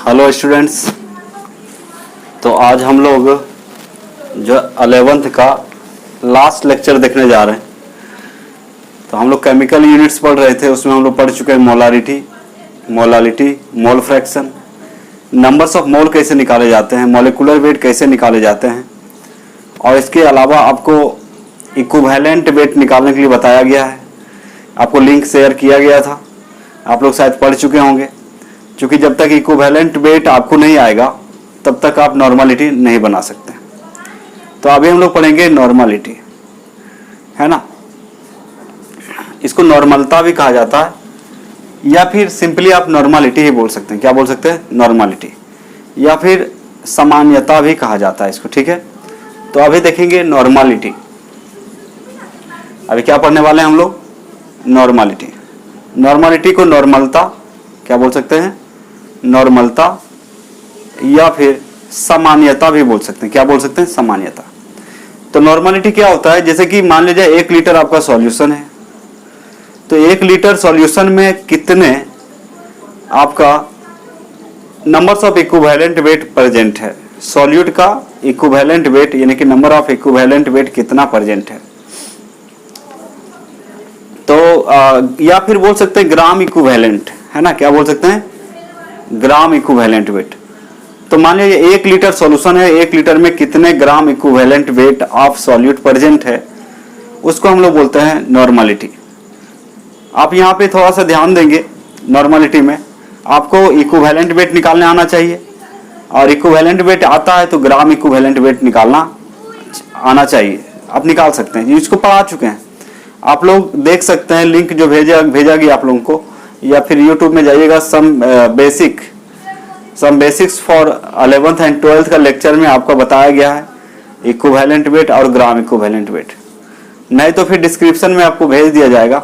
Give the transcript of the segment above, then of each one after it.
Hello students. तो आज हम लोग जो 11th का लास्ट लेक्चर देखने जा रहे हैं। तो हम लोग केमिकल यूनिट्स पढ़ रहे थे, उसमें हम लोग पढ़ चुके हैं molarity, molality, mole fraction, numbers of मोल कैसे निकाले जाते हैं, मॉलिक्यूलर वेट कैसे निकाले जाते हैं, और इसके अलावा आपको इक्विवेलेंट वेट निकालने के लिए बताया गया है। आपको लिंक शेयर किया गया था, आप लोग शायद पढ़ चुके होंगे। क्योंकि जब तक इक्विवेलेंट वेट आपको नहीं आएगा तब तक आप नॉर्मलिटी नहीं बना सकते। तो अभी हम लोग पढ़ेंगे नॉर्मलिटी, है ना। इसको नॉर्मलता भी कहा जाता है, या फिर सिंपली आप नॉर्मलिटी ही बोल सकते हैं। क्या बोल सकते हैं? नॉर्मलिटी, या फिर सामान्यता भी कहा जाता है इसको, ठीक है। तो अभी देखेंगे नॉर्मलिटी। अभी क्या पढ़ने वाले हैं हम लोग? नॉर्मलिटी। नॉर्मलिटी को नॉर्मलता क्या बोल सकते हैं? नॉर्मलता, या फिर सामान्यता भी बोल सकते हैं। क्या बोल सकते हैं? सामान्यता। तो नॉर्मलिटी क्या होता है? जैसे कि मान लीजिए 1 लीटर आपका सॉल्यूशन है, तो 1 लीटर सॉल्यूशन में कितने आपका numbers of equivalent weight present है। सॉल्यूट का इक्विवेलेंट वेट यानी कि नंबर ऑफ इक्विवेलेंट वेट कितना प्रेजेंट है। तो या फिर बोल सकते हैं ग्राम इक्विवेलेंट, है ना। क्या बोल सकते हैं? ग्राम इक्विवेलेंट वेट। तो मान लीजिए 1 लीटर सॉल्यूशन है, 1 लीटर में कितने ग्राम equivalent weight of solute present है, उसको हम लोग बोलते हैं नॉर्मलिटी। आप यहाँ पे थोड़ा सा ध्यान देंगे। नॉर्मलिटी में आपको इक्विवेलेंट वेट निकालने आना चाहिए, और इक्विवेलेंट वेट आता है तो ग्राम इक्विवेलेंट वेट निकालना आना चाहिए। आप निकाल सकते हैं, इसको पढ़ा चुके हैं आप लोग, देख सकते हैं। लिंक जो भेजा गया आप लोगों को, या फिर यूट्यूब में जाइएगा, सम basics for 11th and 12th का लेक्चर में आपको बताया गया है इक्विवेलेंट वेट और ग्राम इक्विवेलेंट वेट। नहीं तो फिर डिस्क्रिप्शन में आपको भेज दिया जाएगा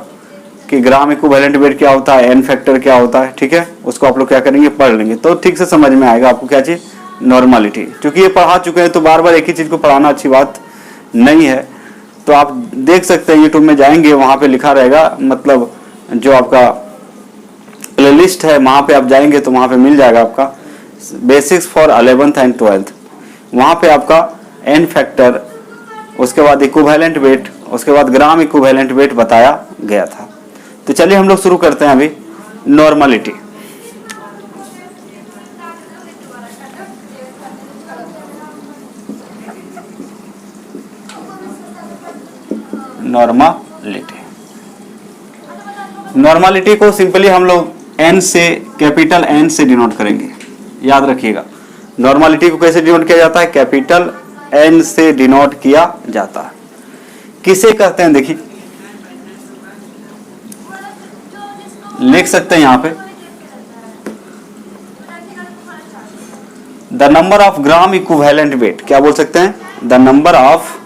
कि ग्राम इक्विवेलेंट वेट क्या होता है, एन फैक्टर क्या होता है, ठीक है। उसको आप लोग क्या करेंगे? पढ़ लेंगे तो ठीक से समझ में आएगा आपको क्या चीज नॉर्मलिटी। क्योंकि ये पढ़ा चुके हैं तो बार बार एक ही चीज को पढ़ाना अच्छी बात नहीं है। तो आप देख सकते हैं, यूट्यूब में जाएंगे, वहां पे लिखा रहेगा, मतलब जो आपका प्लेलिस्ट है वहां पे आप जाएंगे तो वहां पे मिल जाएगा आपका basics for 11th and 12th। वहां पे आपका एन फैक्टर, उसके बाद इक्विवेलेंट वेट, उसके बाद ग्राम इक्विवेलेंट वेट बताया गया था। तो चलिए हम लोग शुरू करते हैं अभी नॉर्मलिटी। नॉर्मलिटी को सिंपली हम लोग एन से, कैपिटल एन से डिनोट करेंगे। याद रखिएगा, नॉर्मलिटी को कैसे डिनोट किया जाता है? कैपिटल एन से डिनोट किया जाता है। किसे कहते हैं? देखिए लिख सकते हैं यहां पे, the number of gram equivalent wait. क्या बोल सकते हैं? The number of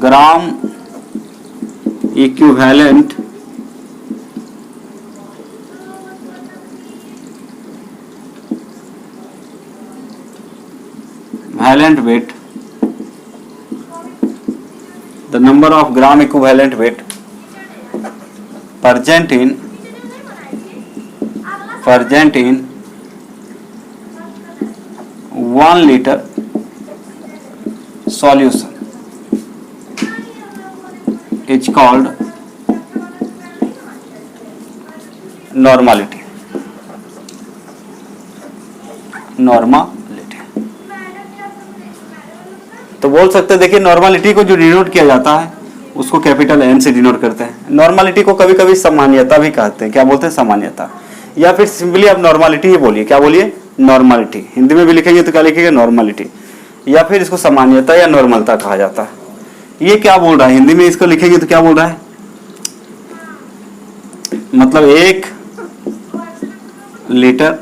gram equivalent wait, the number of gram equivalent weight present in 1 liter solution is called normality. तो बोल सकते हैं, देखिए नॉर्मलिटी को जो डिनोट किया जाता है उसको कैपिटल एन से डिनोट करते हैं। नॉर्मलिटी को कभी कभी सामान्यता भी कहते हैं। क्या बोलते हैं? सामान्यता, या फिर सिंपली आप नॉर्मलिटी ही बोलिए। क्या बोलिए? नॉर्मलिटी। हिंदी में भी लिखेंगे तो क्या लिखेंगे? नॉर्मलिटी, या फिर इसको सामान्यता या नॉर्मलता कहा जाता है। ये क्या बोल रहा है? हिंदी में इसको लिखेंगे तो क्या बोल रहा है? मतलब 1 लीटर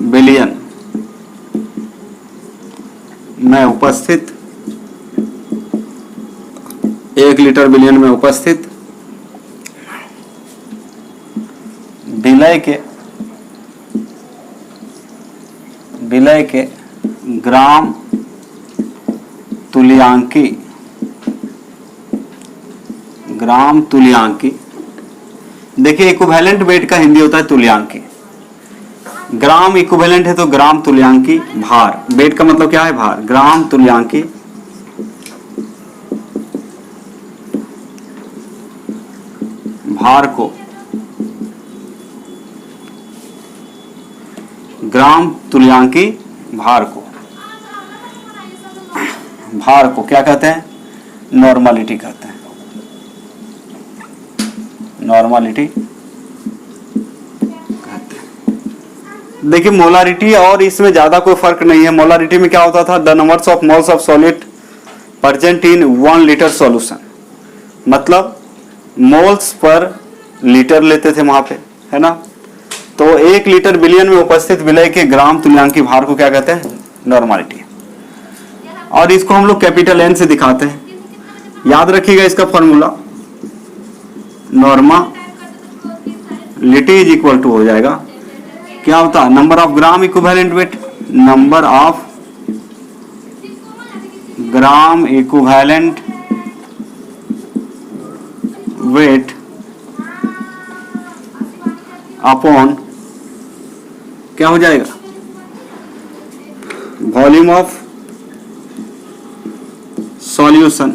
बिलियन में उपस्थित, 1 लीटर बिलियन में उपस्थित विलय के ग्राम तुल्यांकी ग्राम तुल्यांकी। देखिए इक्विवेलेंट वेट का हिंदी होता है तुल्यांकी। ग्राम इक्विवेलेंट है तो ग्राम तुल्यांकी भार, वेट का मतलब क्या है भार, ग्राम तुल्यांकी भार को, ग्राम तुल्यांकी भार को क्या कहते हैं, नॉर्मलिटी कहते हैं, नॉर्मलिटी कहते हैं। देखिए मोलारिटी और इसमें ज्यादा कोई फर्क नहीं है। मोलारिटी में क्या होता था, the numbers of moles of solid present in 1 litre solution, मतलब मोल्स पर लीटर लेते थे वहां पे, है ना। तो 1 लीटर बिलियन में उपस्थित विलय के ग्राम तुल्यांकी भार को क्या कहते हैं, नॉर्मलिटी। और इसको हम लोग कैपिटल एन से दिखाते हैं। याद रखिएगा इसका formula, normality is equal to हो जाएगा, क्या होता है, number of gram equivalent weight, number of gram equivalent weight upon क्या हो जाएगा, volume of solution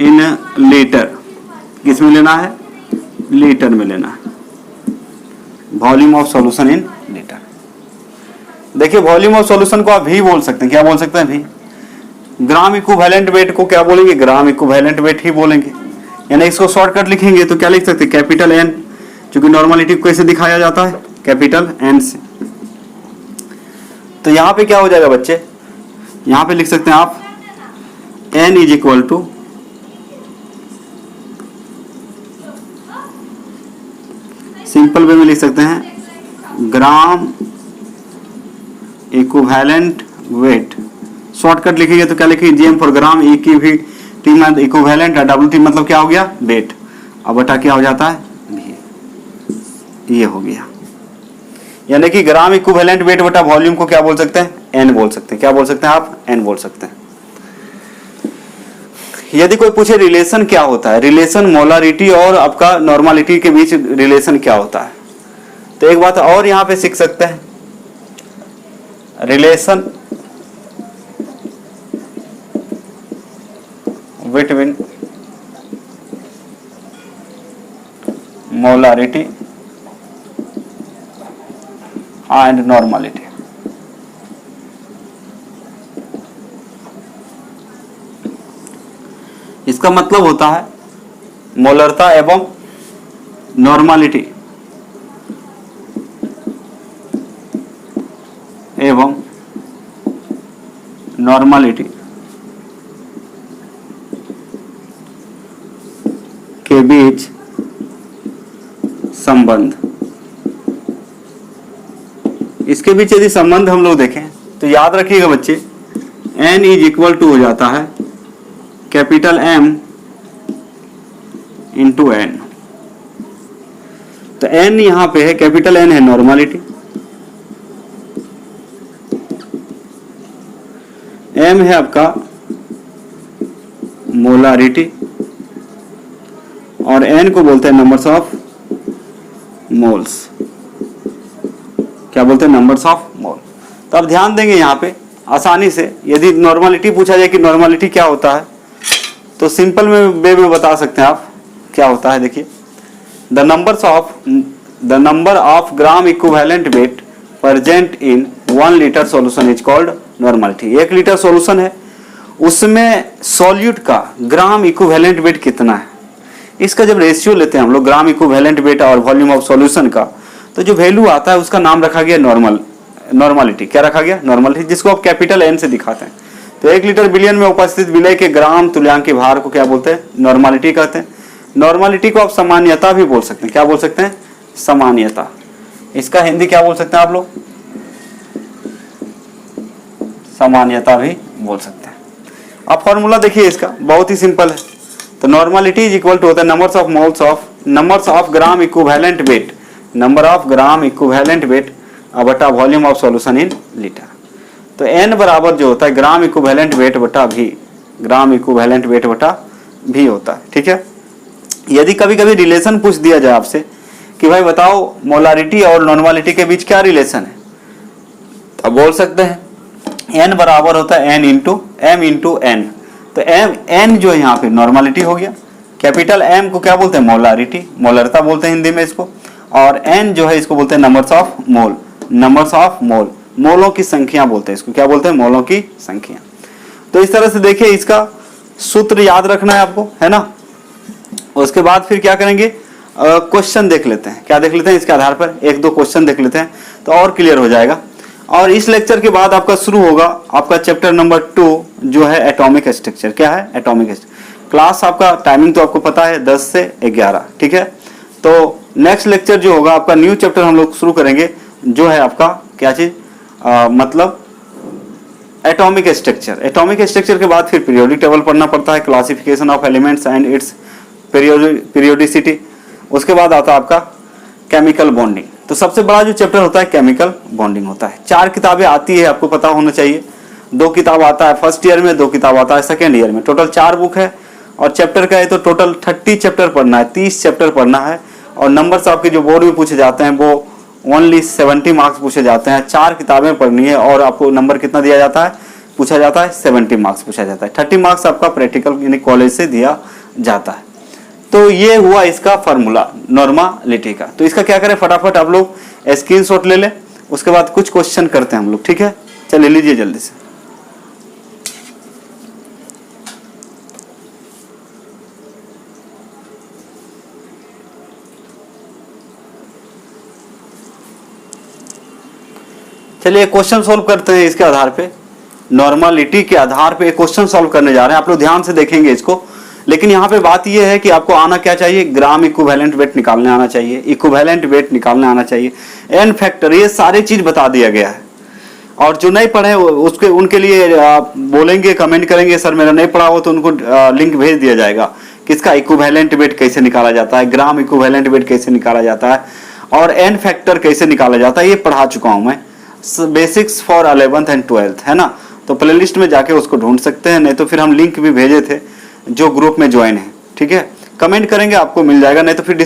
in litre. किस में लेना है, लीटर में लेना है, volume of solution in litre. देखिए वॉल्यूम ऑफ सॉल्यूशन को आप भी बोल सकते हैं, क्या बोल सकते हैं भी। ग्राम इक्विवेलेंट वेट को क्या बोलेंगे, ग्राम इक्विवेलेंट वेट ही बोलेंगे। यानी इसको शॉर्टकट लिखेंगे तो क्या लिख सकते हैं, कैपिटल एन, क्योंकि नॉर्मलिटी को कैसे दिखाया जाता है, कैपिटल एन से। तो यहां पे क्या हो जाएगा बच्चे, यहां पे लिख सकते हैं आप N is equal to simple way में लिख सकते हैं ग्राम इक्विवेलेंट वेट। शॉर्टकट लिखेंगे तो क्या लिखेंगे, जीएम फॉर ग्राम, ई की भी टी में इक्विवेलेंट है, डब्ल्यू टी मतलब क्या हो गया, वेट, अब बटा क्या हो जाता है, ये हो गया। यानी कि ग्राम इक्विवेलेंट वेट बटा वॉल्यूम को क्या बोल सकते हैं, एन बोल सकते हैं। क्या बोल सकते हैं आप, एन बोल सकते हैं। यदि कोई पूछे रिलेशन क्या होता है, रिलेशन मोलारिटी और आपका नॉर्मलिटी के बीच रिलेशन क्या होता है, तो एक बात और यहां पे सीख सकते हैं, relation between molarity and normality. इसका मतलब होता है मोलरता एवं नॉर्मलिटी एवं नॉर्मलिटी के बीच संबंध। इसके बीच यदि संबंध हम लोग देखें तो याद रखिएगा बच्चे, n इज इक्वल टू हो जाता है कैपिटल M इंटू एन। तो n यहां पे है, कैपिटल N है नॉर्मलिटी, M है आपका मोलारिटी और n को बोलते हैं नंबर्स ऑफ मोल्स। क्या बोलते हैं, नंबर्स ऑफ मोल। तो अब ध्यान देंगे यहाँ पे आसानी से, यदि नॉर्मलिटी पूछा जाए कि नॉर्मलिटी क्या होता है तो सिंपल में वे में बता सकते हैं आप क्या होता है। देखिए the number of gram equivalent wait present in 1 litre solution is called normality. 1 litre solution है, उसमें सॉल्यूट का ग्राम इक्विवेलेंट वेट कितना है, इसका जब रेशियो लेते हैं हम लोग ग्राम इक्विवेलेंट वेट और वॉल्यूम ऑफ सॉल्यूशन का, तो जो वैल्यू आता है उसका नाम रखा गया नॉर्मलिटी। क्या रखा गया, नॉर्मलिटी, जिसको आप कैपिटल एन से दिखाते हैं। तो 1 लीटर बिलियन में उपस्थित विलय के ग्राम तुल्यांकी भार को क्या बोलते हैं, नॉर्मलिटी कहते हैं। नॉर्मलिटी को आप सामान्यता भी बोल सकते हैं। क्या बोल सकते हैं, सामान्यता। इसका हिंदी क्या बोल सकते हैं आप लोग, सामान्यता भी बोल सकते हैं। अब फॉर्मूला देखिए इसका बहुत ही सिंपल है। तो नॉर्मलिटी इज इक्वल टू होता है numbers of gram equivalent weight, number of gram equivalent weight बटा volume of solution in litre. तो n बराबर जो होता है ग्राम इक्विवेलेंट वेट बटा भी ग्राम इक्विवेलेंट वेट बटा भी होता है। ठीक है, यदि कभी कभी रिलेशन पूछ दिया जाए आपसे कि भाई बताओ मोलारिटी और नॉर्मालिटी के बीच क्या रिलेशन है, तो बोल सकते हैं n बराबर होता है n into M into N. तो एम n जो है यहाँ पे नॉर्मालिटी हो गया, कैपिटल M को क्या बोलते हैं मोलारिटी, मोलरता बोलते हैं हिंदी में इसको, और n जो है इसको बोलते हैं numbers of mole, numbers of mole, मोलों की संख्या बोलते हैं इसको, क्या बोलते हैं मोलों की संख्या। तो इस तरह से देखिए इसका सूत्र याद रखना है आपको, है ना। उसके बाद फिर क्या करेंगे, क्वेश्चन देख लेते हैं, क्या देख लेते हैं, इसके आधार पर एक दो क्वेश्चन देख लेते हैं तो और क्लियर हो जाएगा। और इस लेक्चर के बाद आपका शुरू होगा आपका चैप्टर नंबर 2 जो है एटॉमिक स्ट्रक्चर। क्या है एटॉमिक स्ट्रक्चर। क्लास आपका टाइमिंग तो आपको पता है 10 से 11, ठीक है। तो नेक्स्ट लेक्चर जो होगा आपका न्यू चैप्टर हम लोग शुरू करेंगे जो है आपका क्या चीज मतलब एटॉमिक स्ट्रक्चर। एटॉमिक स्ट्रक्चर के बाद फिर पीरियोडिक टेबल पढ़ना पड़ता है, classification of elements and it's periodicity. उसके बाद आता है आपका केमिकल बॉन्डिंग। तो सबसे बड़ा जो चैप्टर होता है केमिकल बॉन्डिंग होता है। 4 किताबें आती है, आपको पता होना चाहिए। 2 किताब आता है फर्स्ट ईयर में, 2 किताब आता है सेकेंड ईयर में। टोटल 4 बुक है और चैप्टर का है तो टोटल 30 चैप्टर पढ़ना है, 30 चैप्टर पढ़ना है। और नंबर्स आपके जो बोर्ड में पूछे जाते हैं वो ओनली 70 मार्क्स पूछे जाते हैं। 4 किताबें पढ़नी है और आपको नंबर कितना दिया जाता है, पूछा जाता है 70 मार्क्स पूछा जाता है। 30 मार्क्स आपका प्रैक्टिकल यानी कॉलेज से दिया जाता है। तो ये हुआ इसका फार्मूला नॉर्मालिटी का। तो इसका क्या करें, फटाफट आप लोग स्क्रीनशॉट ले लें, उसके बाद कुछ क्वेश्चन करते हैं हम लोग, ठीक है। चलिए लीजिए जल्दी से। चलिए क्वेश्चन सॉल्व करते हैं इसके आधार पे, नॉर्मालिटी के आधार पे क्वेश्चन सॉल्व करने जा रहे हैं। आप लोग ध्यान से देखेंगे इसको। लेकिन यहाँ पे बात यह है कि आपको आना क्या चाहिए, ग्राम इक्विवेलेंट वेट निकालने आना चाहिए, इक्विवेलेंट वेट निकालने आना चाहिए, एन फैक्टर, ये सारी चीज बता दिया गया है। और जो नहीं पढ़े उसके उनके लिए आप बोलेंगे, कमेंट करेंगे सर मेरा नहीं पढ़ा हो, तो उनको लिंक भेज दिया जाएगा किसका इक्विवेलेंट वेट कैसे निकाला जाता है, ग्राम इक्विवेलेंट वेट कैसे निकाला जाता है और एन फैक्टर कैसे निकाला जाता है, ये पढ़ा चुका हूं मैं, basics for 11th and 12th, है ना। तो प्लेलिस्ट में जाके उसको ढूंढ सकते हैं, नहीं तो फिर हम लिंक भी भेजे थे जो ग्रुप में ज्वाइन है, ठीक है। कमेंट करेंगे आपको मिल जाएगा, नहीं तो फिर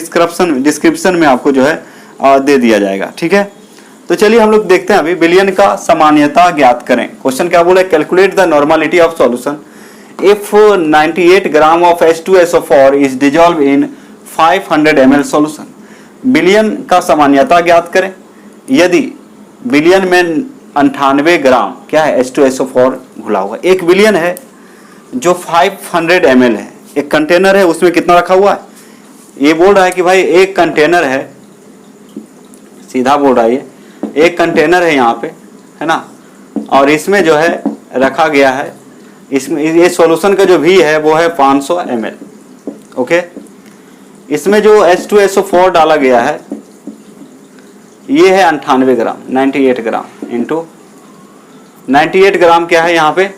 डिस्क्रिप्शन में आपको जो है दे दिया जाएगा, ठीक है। तो चलिए हम लोग देखते हैं अभी बिलियन का सामान्यता ज्ञात करें। क्वेश्चन क्या बोला, calculate the normality of solution if 98 gram of H2SO4 is dissolve in 500 ml solution. Billion का सामान्यता ज्ञात करें यदि बिलियन में 98 ग्राम क्या है H2SO4 घुला हुआ। 1 बिलियन है जो 500 ml है, एक कंटेनर है, उसमें कितना रखा हुआ है, ये बोल रहा है कि भाई एक कंटेनर है, सीधा बोल रहा है ये एक कंटेनर है यहाँ पे, है ना। और इसमें जो है रखा गया है, इसमें ये सॉल्यूशन का जो भी है वो है 500 ml, ओके। इसमें जो H2SO4 डाला गया है ये है 98 ग्राम, 98 ग्राम इंटू 98 ग्राम क्या है यहाँ पे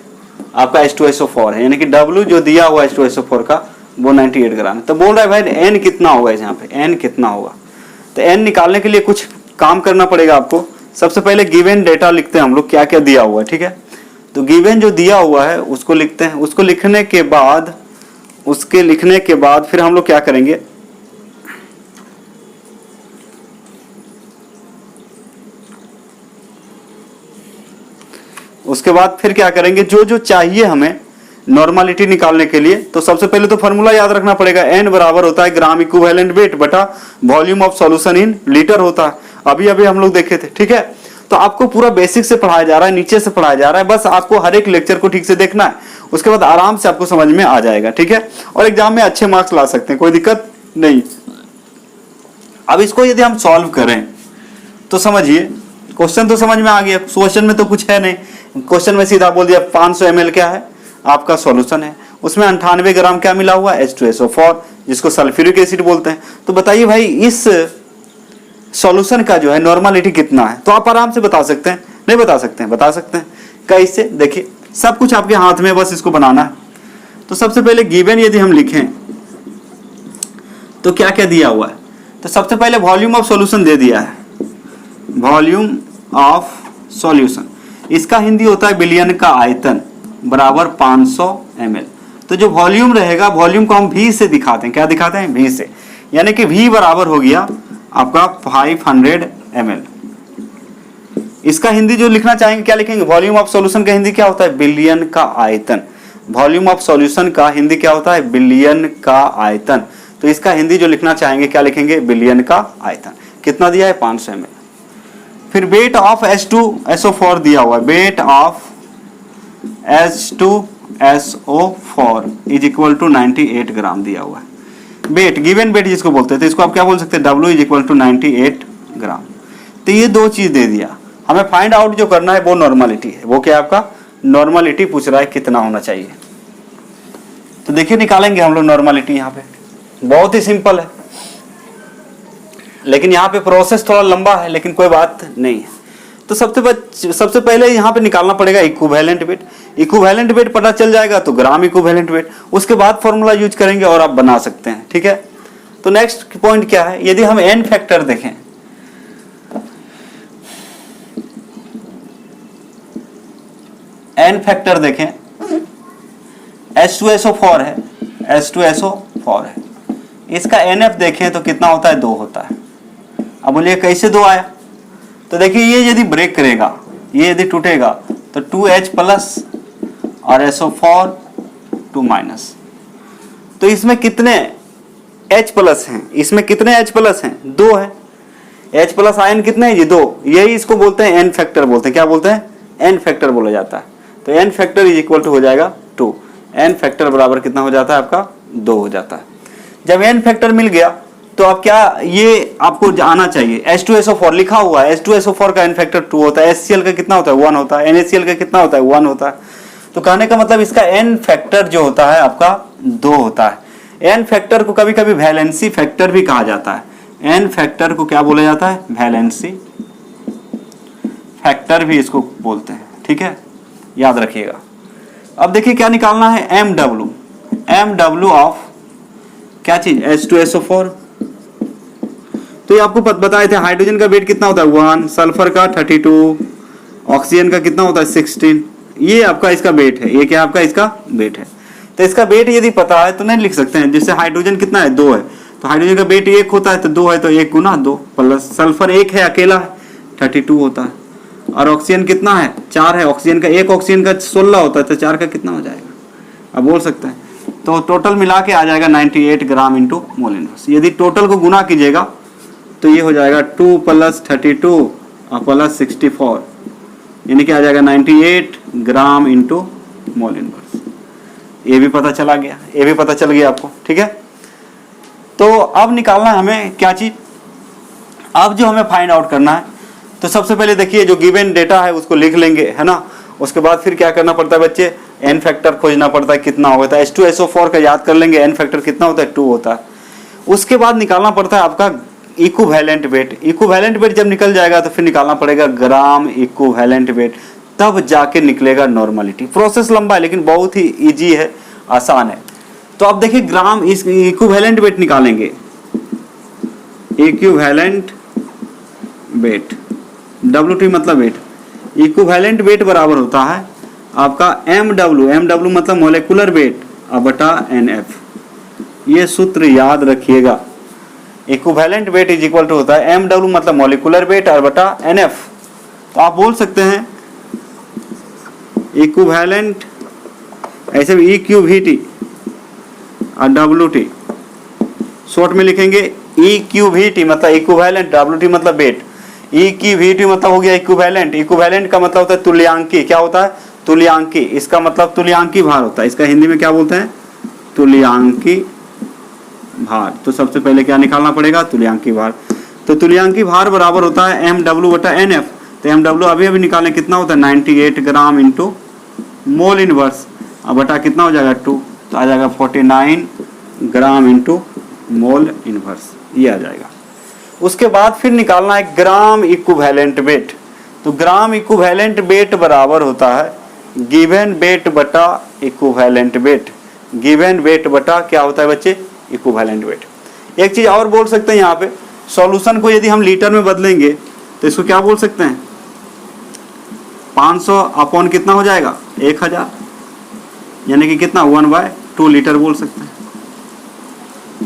आपका H2SO4 है, यानी कि W जो दिया हुआ H2SO4 का वो 98 ग्राम है। तो बोल रहा है भाई N कितना होगा, यहाँ पे N कितना होगा। तो N निकालने के लिए कुछ काम करना पड़ेगा आपको। सबसे पहले गिवन डेटा लिखते हैं हम लोग, क्या क्या दिया हुआ है, ठीक है। तो गिवन जो दिया हुआ है उसको लिखते हैं। उसको लिखने के बाद फिर हम लोग क्या करेंगे, उसके बाद फिर क्या करेंगे, जो जो चाहिए हमें नॉर्मालिटी निकालने के लिए। तो सबसे पहले तो फॉर्मूला याद रखना पड़ेगा, N बराबर होता है ग्राम इक्विवेलेंट वेट बटा volume of solution in litre होता है। अभी अभी हम लोग देखे थे, ठीक है। तो आपको पूरा बेसिक से पढ़ाया जा रहा है, नीचे से पढ़ाया जा रहा है, बस आपको हर एक लेक्चर को ठीक से देखना है, उसके बाद आराम से आपको समझ में आ जाएगा, ठीक है। और एग्जाम में अच्छे मार्क्स ला सकते हैं, कोई दिक्कत नहीं। अब इसको यदि हम सॉल्व करें तो समझिए, क्वेश्चन तो समझ में आ गया, क्वेश्चन में तो कुछ है नहीं। क्वेश्चन में सीधा बोल दिया 500 ml क्या है आपका सॉल्यूशन है, उसमें 98 ग्राम क्या मिला हुआ H2SO4 जिसको सल्फ्यूरिक एसिड बोलते हैं। तो बताइए भाई इस सॉल्यूशन का जो है नॉर्मालिटी कितना है। तो आप आराम से बता सकते हैं, नहीं बता सकते हैं, बता सकते हैं। कैसे, देखिए सब कुछ आपके हाथ में, बस इसको बनाना है। तो सबसे पहले गिवन यदि हम लिखें तो क्या क्या दिया हुआ है। तो सबसे पहले वॉल्यूम ऑफ सॉल्यूशन दे दिया है, वॉल्यूम ऑफ सॉल्यूशन, इसका हिंदी होता है बिलियन का आयतन बराबर 500 ml। तो जो वॉल्यूम रहेगा, वॉल्यूम को हम V से दिखाते हैं। क्या दिखाते हैं? V से। यानी कि V बराबर हो गया आपका 500 ml। इसका हिंदी जो लिखना चाहेंगे क्या लिखेंगे? वॉल्यूम ऑफ सॉल्यूशन का हिंदी क्या होता है? बिलियन का आयतन। वॉल्यूम ऑफ सॉल्यूशन का हिंदी क्या होता है? बिलियन का आयतन। तो इसका हिंदी जो लिखना चाहेंगे क्या लिखेंगे? बिलियन का आयतन। कितना दिया है? 500 ml। फिर वेट ऑफ H2SO4 दिया हुआ है। Weight of H2SO4 is equal to 98 gram दिया हुआ है। वेट, गिवन वेट जिसको बोलते हैं, तो इसको आप क्या बोल सकते हैं? W इज इक्वल टू 98 ग्राम। तो ये दो चीज दे दिया। हमें फाइंड आउट जो करना है वो नॉर्मलिटी है। वो क्या आपका? नॉर्मलिटी पूछ रहा है कितना होना चाहिए। तो देखिए निकालेंगे हम लोग नॉर्मलिटी। यहाँ पे बहुत ही सिंपल है, लेकिन यहाँ पे प्रोसेस थोड़ा लंबा है, लेकिन कोई बात नहीं है। तो सबसे पहले यहाँ पे निकालना पड़ेगा इक्विवेलेंट वेट। इक्विवेलेंट वेट पता चल जाएगा तो ग्राम इक्विवेलेंट वेट, उसके बाद फॉर्मूला यूज करेंगे और आप बना सकते हैं। ठीक है। तो नेक्स्ट पॉइंट क्या है? यदि हम एन फैक्टर देखें, एन फैक्टर देखें, H2SO4 है, H2SO4 है, इसका NF देखें तो कितना होता है? 2 होता है। अब बोलिए कैसे 2 आया? तो देखिए ये यदि ब्रेक करेगा, ये यदि टूटेगा तो 2H प्लस और SO4 2 माइनस। तो इसमें कितने H प्लस हैं? इसमें कितने H प्लस हैं? 2 है। H प्लस आयन कितने हैं? ये 2। यही इसको बोलते हैं एन फैक्टर बोलते हैं। क्या बोलते हैं? एन फैक्टर बोला जाता है। तो N factor is equal to हो जाएगा 2। एन फैक्टर बराबर कितना हो जाता है आपका? 2 हो जाता है। जब एन फैक्टर मिल गया तो अब क्या, ये आपको आना चाहिए। H2SO4 लिखा हुआ है, H2SO4 का एन फैक्टर 2 होता है। HCl का कितना होता है? 1 होता है। NaCl का कितना होता है? 1 होता है। तो कहने का मतलब इसका एन फैक्टर जो होता है आपका 2 होता है। एन फैक्टर को कभी कभी वैलेंसी फैक्टर भी कहा जाता है। एन फैक्टर को क्या बोला जाता है? वैलेंसी फैक्टर भी इसको बोलते हैं। ठीक है, याद रखिएगा। अब देखिए क्या निकालना है? MW। MW ऑफ क्या चीज? H2SO4। तो ये आपको बताए थे हाइड्रोजन का वेट कितना होता है? 1, सल्फर का 32, ऑक्सीजन का कितना होता है? 16। ये आपका इसका वेट है। ये क्या आपका इसका वेट है? तो इसका वेट यदि पता है तो नहीं लिख सकते हैं। जैसे हाइड्रोजन कितना है? 2 है, तो हाइड्रोजन का वेट 1 होता है, तो 2 है तो 1 गुना 2 प्लस सल्फर 1 है अकेला है 32 होता है। और ऑक्सीजन कितना है? 4 है। ऑक्सीजन का 1 ऑक्सीजन का 16 होता है, तो 4 का कितना हो जाएगा? अब बोल सकते हैं। तो टोटल मिला के आ जाएगा 98 ग्राम इंटू मोल इनवर्स। यदि टोटल को गुना कीजिएगा तो ये हो जाएगा 2 प्लस 32 और प्लस 64, यानी कि आ जाएगा 98 ग्राम इंटू मोल इनवर्स। ये भी पता चला गया, ये भी पता चल गया आपको। ठीक है। तो अब निकालना है हमें क्या चीज? अब जो हमें फाइंड आउट करना है, तो सबसे पहले देखिए जो गिवन डेटा है उसको लिख लेंगे, है ना। उसके बाद फिर क्या करना पड़ता है बच्चे? एन फैक्टर खोजना पड़ता है कितना होता है। H2SO4 का याद कर लेंगे, एन फैक्टर कितना होता है? 2 होता है। उसके बाद निकालना पड़ता है आपका इक्विवेलेंट वेट। इक्विवेलेंट वेट जब निकल जाएगा तो फिर निकालना पड़ेगा ग्राम इक्विवेलेंट वेट, तब जाके निकलेगा नॉर्मलिटी। प्रोसेस लंबा है लेकिन बहुत ही इजी है, आसान है। तो अब देखिए ग्राम इस इक्विवेलेंट वेट निकालेंगे। इक्विवेलेंट वेट, WT मतलब वेट। इक्विवेलेंट वेट बराबर होता है आपका MW मतलब मोलेकुलर वेट बटा NF। ये सूत्र याद रखिएगा। Equivalent weight is equal to होता है MW मतलब मोलेकुलर वेट और बटा NF। तो आप बोल सकते हैं इक्विवेलेंट, ऐसे भी EQVT और WT शॉर्ट में लिखेंगे। EQVT मतलब इक्विवेलेंट, WT मतलब वेट। EQVT मतलब हो गया इक्विवेलेंट। इक्विवेलेंट का मतलब होता है तुल्यांकी। क्या होता है? तुल्यांकी। इसका मतलब तुल्यांकी भार होता है। इसका हिंदी में क्या बोलते हैं? तुल्यांकी भार। तो सबसे पहले क्या निकालना पड़ेगा? तुल्यांकी भार। तो तुल्यांकी भार बराबर होता है MW बटा NF। तो MW अभी अभी निकालें कितना होता है? 98 ग्राम इंटू मोल इनवर्स अब बटा कितना हो जाएगा? 2। तो आ जाएगा 49 ग्राम इंटू मोल इनवर्स, ये आ जाएगा। उसके बाद फिर निकालना है ग्राम इक्विवेलेंट वेट। तो ग्राम इक्विवेलेंट वेट बराबर होता है गिवन वेट बटा इक्विवेलेंट वेट। गिवन वेट बटा क्या होता है बच्चे? Equivalent weight. एक चीज और बोल सकते हैं यहाँ पे, सॉल्यूशन को यदि हम लीटर में बदलेंगे तो इसको क्या बोल सकते हैं? 500 अपॉन कितना हो जाएगा? 1000। यानी कि कितना 1/2 लीटर बोल सकते हैं,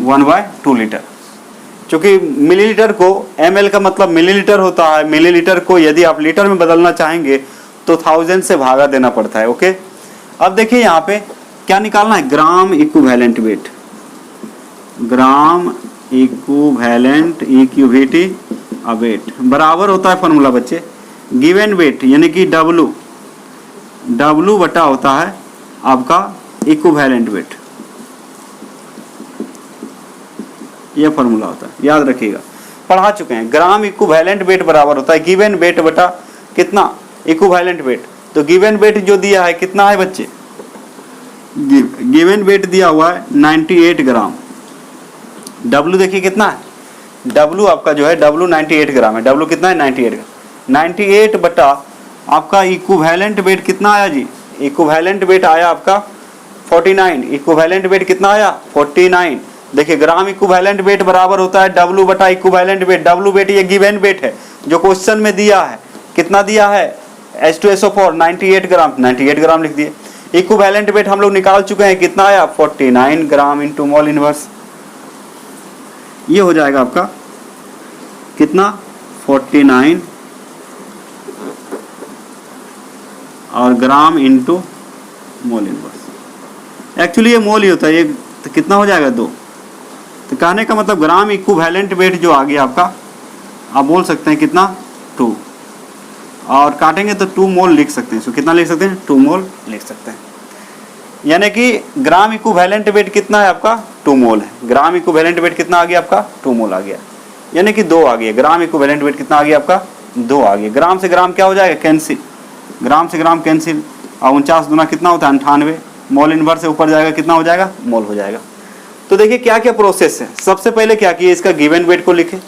1/2 लीटर। क्योंकि मिलीलीटर को ml का मतलब मिलीलीटर होता है, मिलीलीटर को यदि आप लीटर में बदलना चाहेंगे तो 1000 से भागा देना पड़ता है। ओके, अब देखिए यहाँ पे क्या निकालना है, gram equivalent weight, gram equivalent equity weight बराबर होता है फॉर्मूला बच्चे गिवन वेट यानी कि W बटा होता है आपका इक्विवेलेंट वेट, ये फॉर्मूला होता है, याद रखिएगा, पढ़ा चुके हैं। ग्राम इक्विवेलेंट वेट बराबर होता है गिवन वेट बटा कितना, इक्विवेलेंट वेट। तो गिवन वेट जो दिया है कितना है बच्चे, गिवन वेट दिया हुआ है 98 ग्राम। W देखिए कितना है, W आपका जो है W 98 ग्राम है। W कितना है 98 ग्राम, 98 बटा आपका इक्विवेलेंट वेट कितना आया जी, इक्विवेलेंट वेट आया आपका 49, इक्विवेलेंट वेट कितना आया 49। देखिए ग्राम इक्विवेलेंट वेट बराबर होता है W बटा इक्विवेलेंट वेट। W वेट ये गिवन वेट है जो क्वेश्चन में दिया है, कितना दिया है H2SO4 98 ग्राम, 98 ग्राम लिख दिए। इक्विवेलेंट वेट हम लोग निकाल चुके हैं, कितना आया 49 ग्राम इंटू मोल इनवर्स, ये हो जाएगा आपका कितना 49 और ग्राम इंटू मोल इनवर्स। एक्चुअली ये मोल ही होता है, ये तो कितना हो जाएगा 2। तो कहने का मतलब ग्राम इक्विवेलेंट वेट जो आ गया आपका, आप बोल सकते हैं कितना 2, और काटेंगे तो 2 मोल लिख सकते हैं। इसको कितना लिख सकते हैं 2 मोल लिख सकते हैं। यानी कि ग्राम इक्विवेलेंट वेट कितना है आपका 2 मोल है। ग्राम इक्विवेलेंट वेट कितना आ गया आपका 2 मोल आ गया, यानी कि 2 आ गया। ग्राम इक्विवेलेंट वेट कितना आ गया आपका 2 आ गया। ग्राम से ग्राम क्या हो जाएगा कैंसिल, ग्राम से ग्राम कैंसिल, और 49 गुना कितना होता है 98, मोल इनवर्स से ऊपर जाएगा कितना हो जाएगा मोल हो जाएगा। तो देखिए क्या क्या प्रोसेस है। सबसे पहले क्या किए, इसका गिवन वेट को लिखे,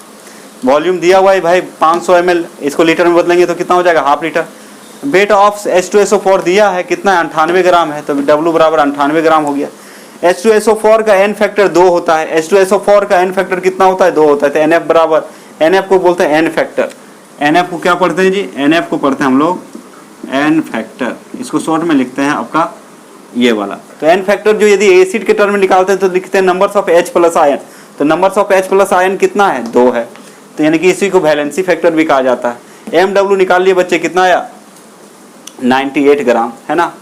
वॉल्यूम दिया हुआ है भाई 500 ml, इसको लीटर में बदलेंगे तो कितना हो जाएगा half litre. Wait of H2SO4 दिया है कितना है 98 ग्राम है, तो W बराबर 98 ग्राम हो गया। H2SO4 का n फैक्टर 2 होता है, H2SO4 का n फैक्टर कितना होता है 2 होता है। तो NF बराबर, NF को बोलते हैं n फैक्टर। NF को क्या पढ़ते हैं जी, NF को पढ़ते हैं हम लोग n फैक्टर, इसको शॉर्ट में लिखते हैं आपका ये वाला। तो n फैक्टर जो यदि एसिड के टर्म में निकालते हैं तो लिखते हैं numbers of H plus ion. तो numbers of H plus ion कितना है 2 है, तो यानी कि इसी को वैलेंसी फैक्टर भी कहा जाता है। MW निकाल लिए बच्चे, कितना आया 98 ग्राम, है ना।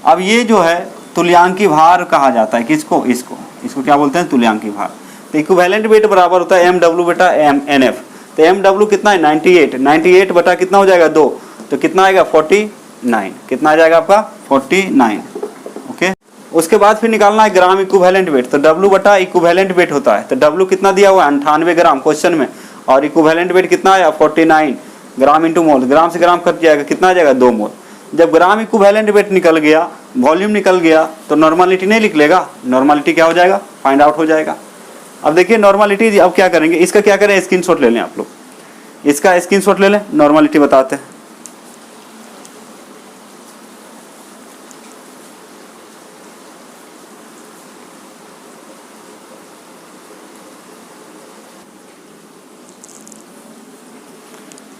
अब ये जो है तुल्यांकी भार कहा जाता है किसको, इसको क्या बोलते हैं तुल्यांकी भार। तो इक्विवेलेंट वेट बराबर होता है MW बटा NF। तो MW कितना है 98 बटा कितना हो जाएगा 2, तो कितना आएगा 49, कितना आ जाएगा आपका 49। ओके, उसके बाद फिर निकालना है ग्राम इक्विवेलेंट वेट। तो W बटा इक्विवेलेंट वेट होता है, तो W कितना दिया हुआ है 98 ग्राम क्वेश्चन में, और इक्विवेलेंट वेट कितना आया 49 ग्राम इंटू मोल, ग्राम से ग्राम कट जाएगा कितना आ जाएगा 2 मोल। जब ग्राम इक्विवेलेंट वेट निकल गया, वॉल्यूम निकल गया, तो नॉर्मलिटी नहीं लिख लेगा, नॉर्मलिटी क्या हो जाएगा फाइंड आउट हो जाएगा। अब देखिए नॉर्मलिटी अब क्या करेंगे, इसका क्या करें स्क्रीनशॉट ले लें आप लोग, इसका स्क्रीनशॉट ले लें, नॉर्मलिटी बताते हैं।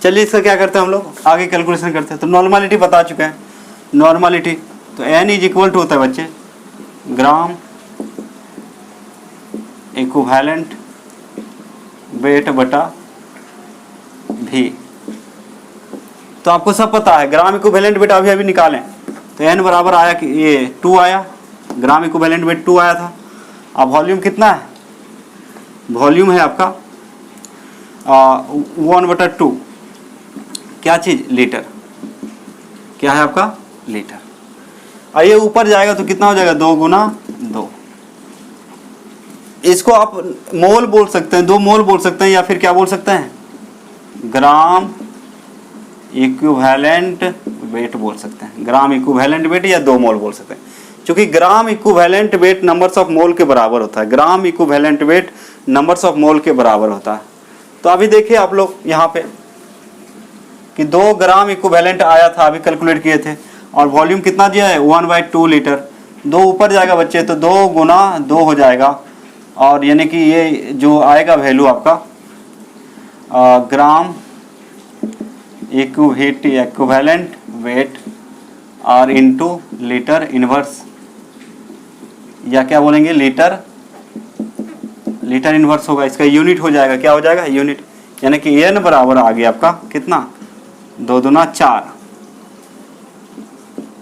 चलिए इसका क्या करते हैं हम लोग, आगे कैलकुलेशन करते हैं। तो नॉर्मलिटी बता चुके हैं, नॉर्मलिटी तो n इज इक्वल टू होता है बच्चे ग्राम इक्विवेलेंट वेट बटा v। तो आपको सब पता है ग्राम इक्विवेलेंट वेट अभी निकालें, तो n बराबर आया कि ये 2 आया, ग्राम इक्विवेलेंट वेट 2 आया था। अब वॉल्यूम कितना है, वॉल्यूम है आपका 1/2, क्या चीज लीटर, क्या है आपका लीटर। और ये ऊपर जाएगा तो कितना हो जाएगा 2 गुना 2। इसको आप मोल बोल सकते हैं, 2 मोल बोल सकते हैं, या फिर क्या बोल सकते हैं ग्राम इक्विवेलेंट वेट बोल सकते हैं, ग्राम इक्विवेलेंट वेट या 2 मोल बोल सकते हैं। क्योंकि ग्राम इक्विवेलेंट वेट नंबर्स ऑफ मोल के बराबर होता है, gram equivalent wait numbers of मोल के बराबर होता है। तो अभी देखिए आप लोग यहाँ पे कि 2 ग्राम इक्विवेलेंट आया था, अभी कैलकुलेट किए थे, और वॉल्यूम कितना दिया है 1/2 लीटर। 2 ऊपर जाएगा बच्चे तो 2 गुना 2 हो जाएगा, और यानी कि ये जो आएगा वैल्यू आपका ग्राम इक्विवेलेंट वेट और इनटू लीटर इनवर्स या क्या बोलेंगे लीटर, लीटर इनवर्स होगा, इसका यूनिट हो जाएगा, क्या हो जाएगा यूनिट, यानी कि n बराबर आ गया आपका कितना 2 दूना 4,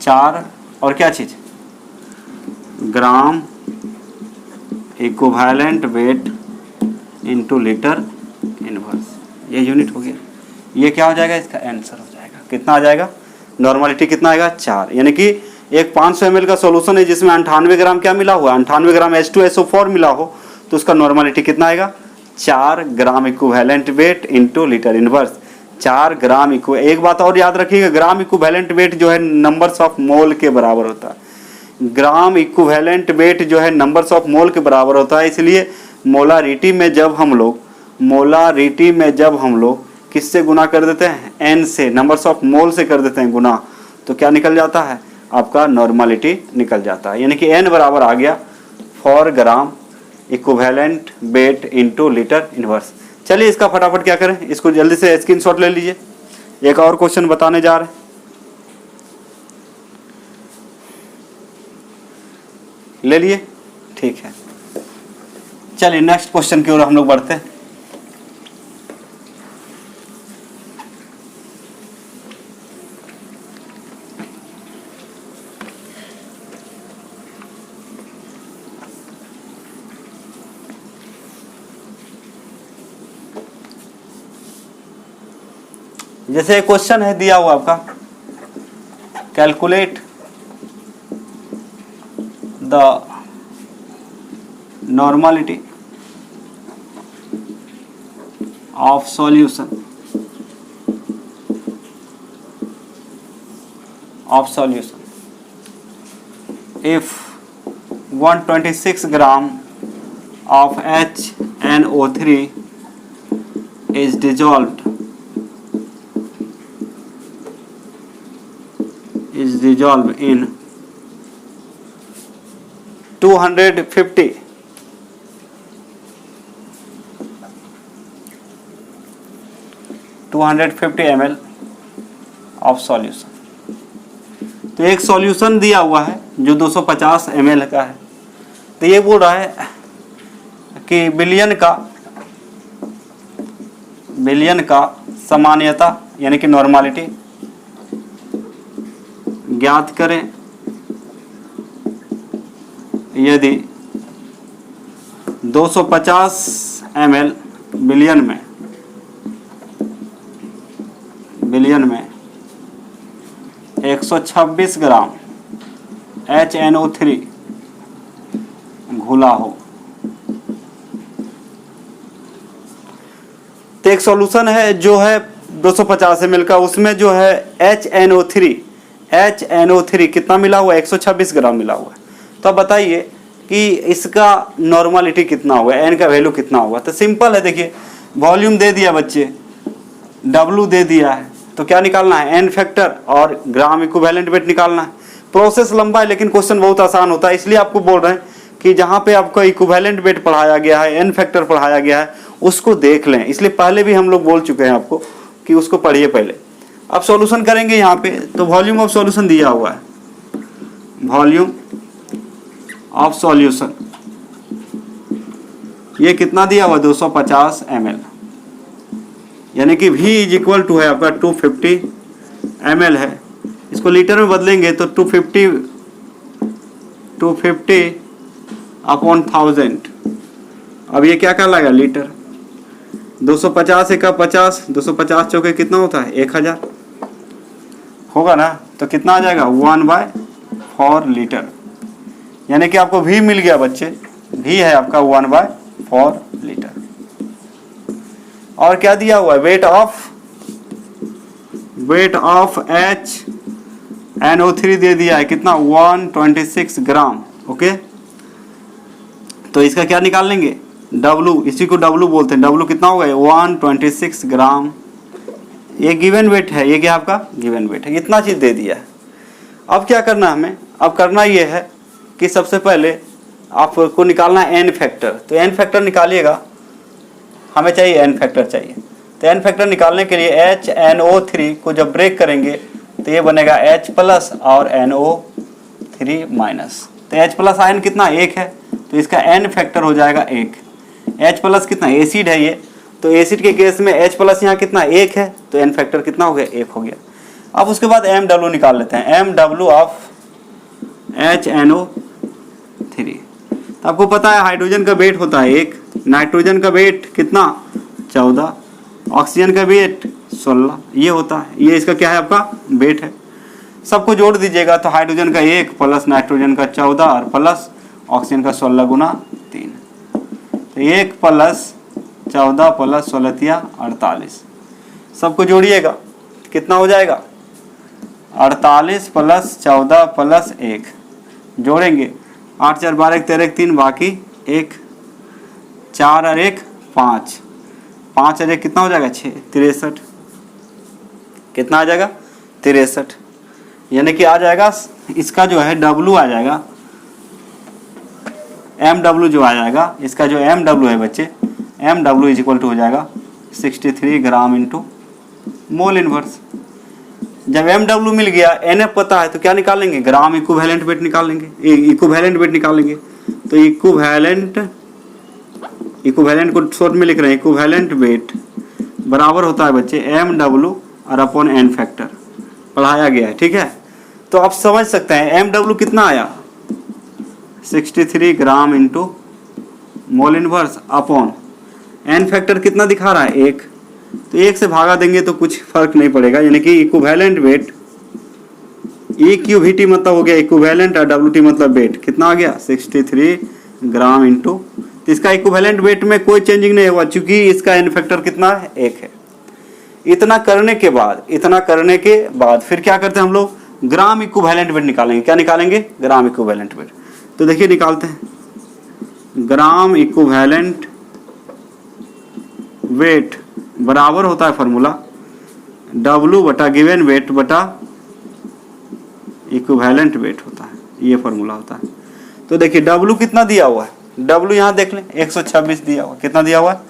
4 और क्या चीज ग्राम equivalent weight into litre inverse, ये यूनिट हो गया। ये क्या हो जाएगा, इसका आंसर हो जाएगा, कितना आ जाएगा नॉर्मलिटी कितना आएगा 4, यानी कि एक 500 ml का सॉल्यूशन है जिसमें 98 ग्राम क्या मिला हुआ, 98 ग्राम H2SO4 मिला हो, तो उसका नॉर्मलिटी कितना आएगा 4 ग्राम equivalent weight into litre inverse. 4 ग्राम एक बात और याद रखिएगा, ग्राम इक्विवेलेंट वेट जो है नंबर्स ऑफ मोल के बराबर होता है, ग्राम इक्विवेलेंट वेट जो है नंबर्स ऑफ मोल के बराबर होता है, इसलिए मोलारिटी में जब हम लोग किससे गुना कर देते हैं, n से, नंबर्स ऑफ मोल से कर देते हैं गुना, तो क्या निकल जाता है आपका नॉर्मलिटी निकल जाता है, यानी कि n बराबर आ गया 4 ग्राम equivalent weight into litre inverse. चलिए इसका फटाफट क्या करें, इसको जल्दी से स्क्रीनशॉट ले लीजिए, एक और क्वेश्चन बताने जा रहे हैं। ले लिए, ठीक है। चलिए नेक्स्ट क्वेश्चन की ओर हम लोग बढ़ते हैं। जैसे क्वेश्चन है दिया हुआ आपका, calculate the normality of solution if 126 gram of HNO3 is dissolved in 250 ml of solution. तो एक सॉल्यूशन दिया हुआ है जो 250 ml का है, तो ये बोल रहा है कि बिलियन का सामान्यता यानी कि नॉर्मलिटी ज्ञात करें यदि 250 ml बिलियन में 126 ग्राम HNO3 घुला हो। तो एक सॉल्यूशन है जो है 250 ml का, उसमें जो है HNO3 कितना मिला हुआ है, 126 ग्राम मिला हुआ है। तो अब बताइए कि इसका नॉर्मलिटी कितना हुआ, n का वैल्यू कितना हुआ। तो सिंपल है, देखिए वॉल्यूम दे दिया बच्चे, W दे दिया है, तो क्या निकालना है n फैक्टर और ग्राम इक्विवेलेंट वेट निकालना है। प्रोसेस लंबा है लेकिन क्वेश्चन बहुत आसान होता है, इसलिए आपको बोल रहे हैं कि जहाँ पे आपको इक्विवेलेंट वेट पढ़ाया गया है, n फैक्टर पढ़ाया गया है, उसको देख लें। इसलिए पहले भी हम लोग बोल चुके हैं आपको कि उसको पढ़िए पहले। अब सॉल्यूशन करेंगे यहाँ पे, तो वॉल्यूम ऑफ सॉल्यूशन दिया हुआ है, वॉल्यूम ऑफ सॉल्यूशन ये कितना दिया हुआ 250 ml, यानी कि V इज इक्वल टू है आपका 250 ml है। इसको लीटर में बदलेंगे तो 250 अपॉन 1000, अब ये क्या कहलाएगा लीटर। 250 एक 50, 250 चौके कितना होता है 1000 होगा ना, तो कितना आ जाएगा 1/4 लीटर, यानी कि आपको V मिल गया बच्चे, V है आपका 1/4 लीटर। और क्या दिया हुआ है, वेट ऑफ HNO3 दे दिया है कितना 126 ग्राम। ओके, तो इसका क्या निकाल लेंगे W, इसी को W बोलते हैं, W कितना होगा 126 ग्राम, ये गिवन वेट है, ये क्या आपका गिवन वेट है, इतना चीज दे दिया है। अब क्या करना हमें, अब करना ये है कि सबसे पहले आपको निकालना है n फैक्टर। तो n फैक्टर निकालिएगा, हमें चाहिए n फैक्टर चाहिए। तो n फैक्टर निकालने के लिए HNO3 को जब ब्रेक करेंगे तो ये बनेगा H प्लस और NO3 माइनस, तो H प्लस आयन कितना 1 है, तो इसका N फैक्टर हो जाएगा 1। H प्लस कितना एसिड है ये, तो एसिड के केस में H प्लस यहाँ कितना 1 है, तो N फैक्टर कितना हो गया 1 हो गया। अब उसके बाद MW निकाल लेते हैं, MW ऑफ HNO3। तो आपको पता है हाइड्रोजन का वेट होता है 1, नाइट्रोजन का वेट कितना 14, ऑक्सीजन का वेट 16, ये होता है, ये इसका क्या है आपका वेट है। सबको जोड़ दीजिएगा तो हाइड्रोजन का 1 प्लस नाइट्रोजन का 14 और प्लस ऑक्सीजन का 16 गुना 3, तो 1 प्लस 14 प्लस 16 48। सबको जोड़िएगा कितना हो जाएगा 48 प्लस 14 प्लस 1, जोड़ेंगे 8 4 12 1 13 3 बाकी 1, 4 और 1 5, 5 और 1 कितना हो जाएगा 6, 63। कितना आ जाएगा 63, यानी कि आ जाएगा इसका जो है W आ जाएगा, MW जो आ जाएगा, इसका जो MW है बच्चे, MW इज इक्वल टू हो जाएगा 63 ग्राम इंटू मोल इनवर्स। जब MW मिल गया, NF पता है तो क्या निकालेंगे, ग्राम इक्विवेलेंट वेट निकालेंगे, इक्विवेलेंट वेट निकालेंगे। तो इक्विवेलेंट को शॉर्ट में लिख रहे हैं, इक्विवेलेंट वेट बराबर होता है बच्चे MW और अपॉन N फैक्टर, पढ़ाया गया है, ठीक है। तो आप समझ सकते हैं MW कितना आया 63 gram into mole inverse upon N factor कितना दिखा रहा है 1, तो 1 से भागा देंगे तो कुछ फर्क नहीं पड़ेगा, यानी कि इक्विवेलेंट वेट, EQVT मतलब हो गया इक्विवेलेंट और WT मतलब वेट, कितना आ गया 63 ग्राम इंटू, तो इसका इक्विवेलेंट वेट में कोई चेंजिंग नहीं हुआ क्योंकि इसका N फैक्टर कितना है 1 है। इतना करने के बाद फिर क्या करते हैं हम लोग, ग्राम इक्विवेलेंट वेट निकालेंगे। क्या निकालेंगे, ग्राम इक्विवेलेंट वेट। तो देखिए निकालते हैं, ग्राम इक्विवेलेंट वेट बराबर होता है फॉर्मूला W बटा गिवन वेट बटा इक्विवेलेंट वेट होता है, ये फॉर्मूला होता है। तो देखिए W कितना दिया हुआ है, W यहाँ देख लें 126 दिया हुआ, कितना दिया हुआ है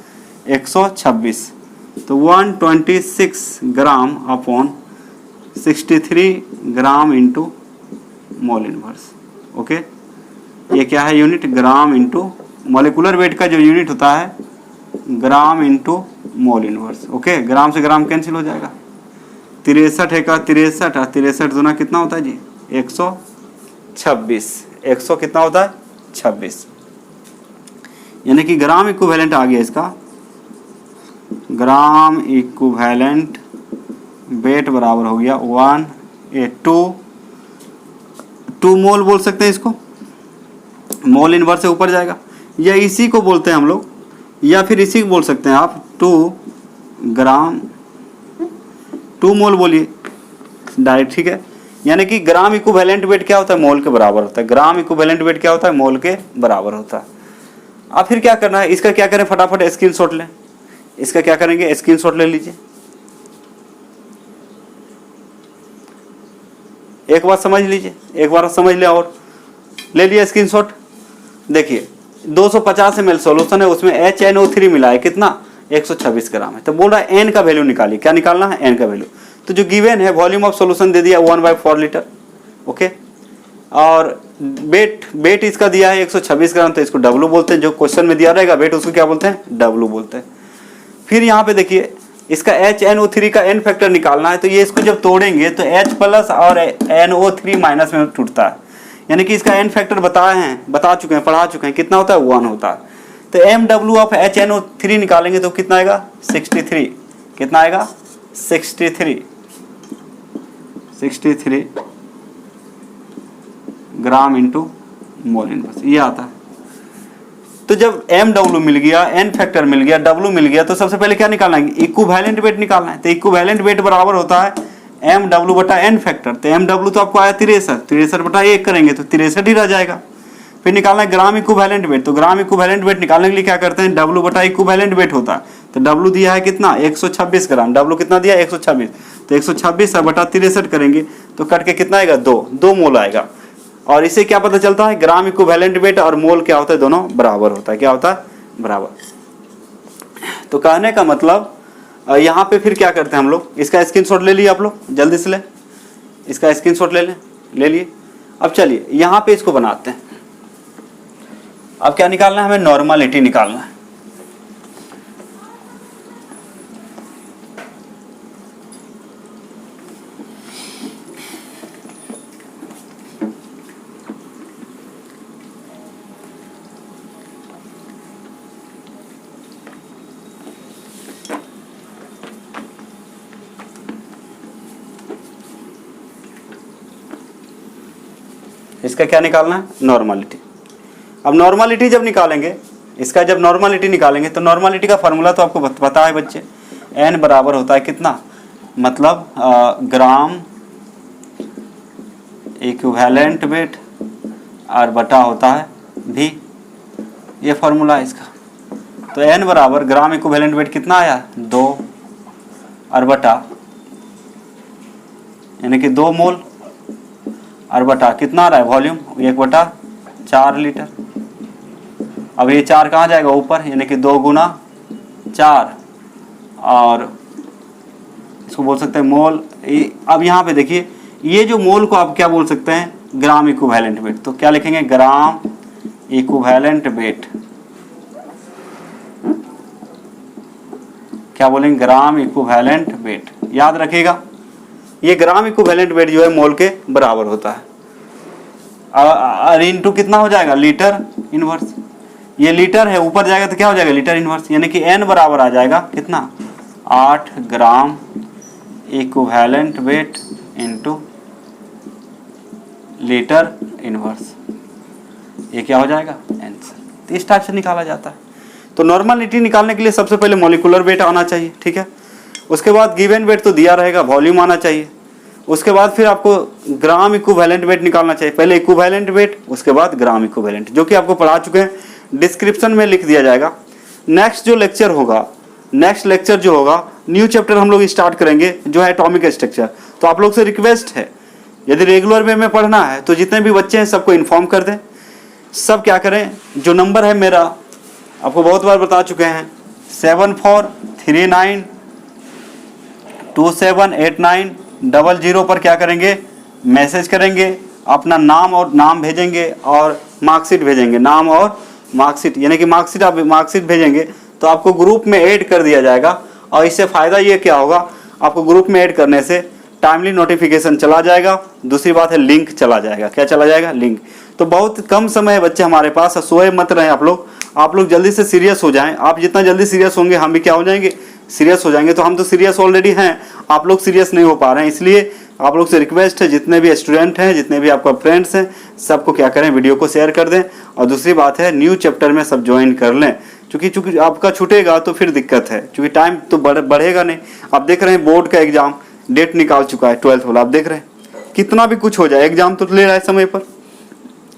126, तो 126 gram upon 63 gram into mole inverse. Okay, ये क्या है unit, gram into molecular weight का जो यूनिट होता है gram into mole inverse. Okay, gram से ग्राम कैंसिल हो जाएगा, 63 है का 63 और 63 दूना कितना होता है जी 126, 100 कितना होता है 26, यानी कि ग्राम इक्विवेलेंट आ गया इसका, ग्राम इक्विवेलेंट वेट बराबर हो गया 2 मोल बोल सकते हैं इसको, मोल इनवर्स से ऊपर जाएगा, या इसी को बोलते हैं हम लोग, या फिर इसी को बोल सकते हैं आप 2 ग्राम 2 मोल बोलिए डायरेक्ट, ठीक है। यानी कि ग्राम इक्विवेलेंट वेट क्या होता है, मोल के बराबर होता है, ग्राम इक्विवेलेंट वेट क्या होता है, मोल के बराबर होता है। अब फिर क्या करना है, इसका क्या करें, फटाफट स्क्रीनशॉट लें, इसका क्या करेंगे स्क्रीनशॉट ले लीजिए। एक बार समझ लीजिए, एक बार समझ ले, और ले लिया स्क्रीनशॉट। देखिए 250 ml सॉल्यूशन है, उसमें HNO3 मिला है, कितना 126 ग्राम है। तो बोल रहा है N का वैल्यू निकालिए, क्या निकालना है N का वैल्यू। तो जो गिवन है वॉल्यूम ऑफ सॉल्यूशन दे दिया 1/4 लीटर। ओके, और वेट इसका दिया है 126 ग्राम, तो इसको W बोलते हैं, जो क्वेश्चन में दिया रहेगा वेट उसको क्या बोलते हैं W बोलते हैं। फिर यहाँ पे देखिए इसका HNO3 का N फैक्टर निकालना है, तो ये इसको जब तोड़ेंगे तो H प्लस और NO3 माइनस में टूटता है, यानी कि इसका N फैक्टर बता चुके हैं, पढ़ा चुके हैं, कितना होता है 1 होता है। तो MW ऑफ HNO3 निकालेंगे तो कितना आएगा 63, कितना आएगा 63 ग्राम इंटू मोल इनवर्स, ये आता है। तो जब MW मिल गया, N फैक्टर मिल गया, W मिल गया, तो सबसे पहले क्या निकालना है, इक्विवेलेंट वेट निकालना है। तो इक्विवेलेंट वेट बराबर होता है MW बटा N फैक्टर। तो MW तो आपको आया 63 बटा 1 करेंगे तो 63 ही रह जाएगा। फिर निकालना है ग्राम इक्विवेलेंट वेट। तो ग्राम इक्विवेलेंट वेट निकालने के लिए क्या करते हैं, W बटा इक्विवेलेंट वेट होता है। तो W दिया है कितना 126 ग्राम, W कितना दिया 126, तो 126 बटा 63 करेंगे तो कट के कितना आएगा 2 मोल आएगा। और इससे क्या पता चलता है, ग्राम इक्विवेलेंट वेट और मोल क्या होता है, दोनों बराबर होता है। क्या होता है, बराबर। तो कहने का मतलब यहाँ पे फिर क्या करते हैं हम लोग, इसका स्क्रीनशॉट ले लिए आप लोग, जल्दी से ले, इसका स्क्रीनशॉट ले लिए। अब चलिए यहाँ पे इसको बनाते हैं। अब क्या निकालना है हमें, नॉर्मलिटी निकालना है। इसका क्या निकालना है, नॉर्मलिटी। अब नॉर्मलिटी जब निकालेंगे, इसका जब नॉर्मलिटी निकालेंगे तो नॉर्मलिटी का फार्मूला तो आपको पता है बच्चे, n बराबर होता है कितना, मतलब ग्राम इक्विवेलेंट वेट और बटा होता है v, ये फार्मूला है इसका। तो n बराबर ग्राम इक्विवेलेंट वेट कितना आया, 2 और बटा यानी कि 2 मोल और बटा कितना आ रहा है वॉल्यूम, 1/4 लीटर। अब ये 4 कहाँ जाएगा ऊपर, यानी कि 2 × 4 और इसको बोल सकते हैं मोल। अब यहाँ पे देखिए ये जो मोल को आप क्या बोल सकते हैं, ग्राम इक्विवेलेंट वेट। तो क्या लिखेंगे, ग्राम इक्विवेलेंट वेट, क्या बोलेंगे, ग्राम इक्विवेलेंट वेट। याद रखिएगा ये ग्राम इक्विवेलेंट वेट जो है मोल के बराबर होता है, और इनटू कितना हो जाएगा, लीटर इनवर्स। ये लीटर है, ऊपर जाएगा तो क्या हो जाएगा, लीटर इनवर्स, यानी कि n बराबर आ जाएगा कितना, 8 ग्राम equivalent weight into litre inverse, ये क्या हो जाएगा, आंसर। तो इस टाइप से निकाला जाता है। तो नॉर्मलिटी निकालने के लिए सबसे पहले मॉलिक्यूलर वेट आना चाहिए, ठीक है। उसके बाद गिवन वेट तो दिया रहेगा, वॉल्यूम आना चाहिए। उसके बाद फिर आपको ग्राम इक्विवेलेंट वेट निकालना चाहिए, पहले इक्विवेलेंट वेट उसके बाद ग्राम इक्विवेलेंट, जो कि आपको पढ़ा चुके हैं, डिस्क्रिप्शन में लिख दिया जाएगा। नेक्स्ट जो लेक्चर होगा, नेक्स्ट लेक्चर जो होगा, न्यू चैप्टर हम लोग स्टार्ट करेंगे जो है एटॉमिक स्ट्रक्चर। तो आप लोग से रिक्वेस्ट है, यदि रेगुलर वे में पढ़ना है तो जितने भी बच्चे हैं सबको इन्फॉर्म कर दें। सब क्या करें, जो नंबर है मेरा आपको बहुत बार बता चुके हैं, 7439278900 पर क्या करेंगे, मैसेज करेंगे, अपना नाम और नाम भेजेंगे और मार्कशीट भेजेंगे, नाम और मार्कशीट, यानी कि मार्कशीट आप मार्कशीट भेजेंगे तो आपको ग्रुप में ऐड कर दिया जाएगा। और इससे फ़ायदा ये क्या होगा, आपको ग्रुप में ऐड करने से टाइमली नोटिफिकेशन चला जाएगा। दूसरी बात है लिंक चला जाएगा, क्या चला जाएगा, लिंक। तो बहुत कम समय है बच्चे हमारे पास, सोए मत रहें आप लोग जल्दी से सीरियस हो जाएं। आप जितना जल्दी सीरियस होंगे हम भी क्या हो जाएंगे, सीरियस हो जाएंगे। तो हम तो सीरियस ऑलरेडी हैं, आप लोग सीरियस नहीं हो पा रहे हैं, इसलिए आप लोग से रिक्वेस्ट है, जितने भी स्टूडेंट हैं, जितने भी आपका फ्रेंड्स हैं, सबको क्या करें, वीडियो को शेयर कर दें। और दूसरी बात है न्यू चैप्टर में सब ज्वाइन कर लें, चूँकि आपका छूटेगा तो फिर दिक्कत है, क्योंकि टाइम तो बढ़ेगा नहीं। आप देख रहे हैं बोर्ड का एग्जाम डेट निकाल चुका है 12th वाला, आप देख रहे हैं कितना भी कुछ हो जाए एग्जाम तो ले रहा है समय पर,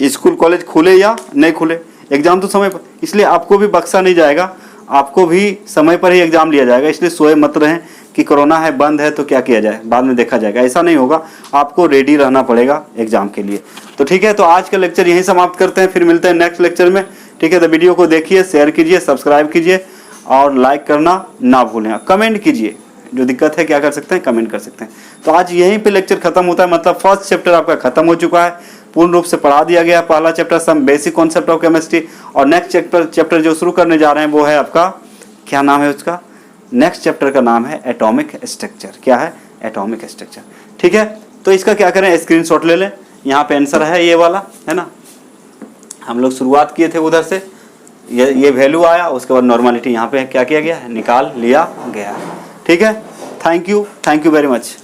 स्कूल कॉलेज खुले या नहीं खुले एग्जाम तो समय पर, इसलिए आपको भी बख्शा नहीं जाएगा, आपको भी समय पर ही एग्जाम लिया जाएगा। इसलिए सोए मत रहें कि कोरोना है, बंद है तो क्या किया जाए, बाद में देखा जाएगा, ऐसा नहीं होगा। आपको रेडी रहना पड़ेगा एग्जाम के लिए। तो ठीक है, तो आज का लेक्चर यहीं समाप्त करते हैं, फिर मिलते हैं नेक्स्ट लेक्चर में, ठीक है। तो वीडियो को देखिए, शेयर कीजिए, सब्सक्राइब कीजिए और लाइक करना ना भूलें। कमेंट कीजिए, जो दिक्कत है क्या कर सकते हैं, कमेंट कर सकते हैं। तो आज यहीं पे लेक्चर खत्म होता है, मतलब फर्स्ट चैप्टर आपका खत्म हो चुका है, पूर्ण रूप से पढ़ा दिया गया पहला chapter some basic concept of chemistry. और नेक्स्ट चैप्टर जो शुरू करने जा रहे हैं वो है आपका, क्या नाम है उसका, नेक्स्ट चैप्टर का नाम है एटॉमिक स्ट्रक्चर। क्या है, एटॉमिक स्ट्रक्चर, ठीक है। तो इसका क्या करें, स्क्रीनशॉट ले लें, यहाँ पे आंसर है ये वाला, है ना। हम लोग शुरुआत किए थे उधर से, ये वैल्यू आया, उसके बाद नॉर्मलिटी यहाँ पे क्या किया गया है, निकाल लिया गया, ठीक है। Thank you very much.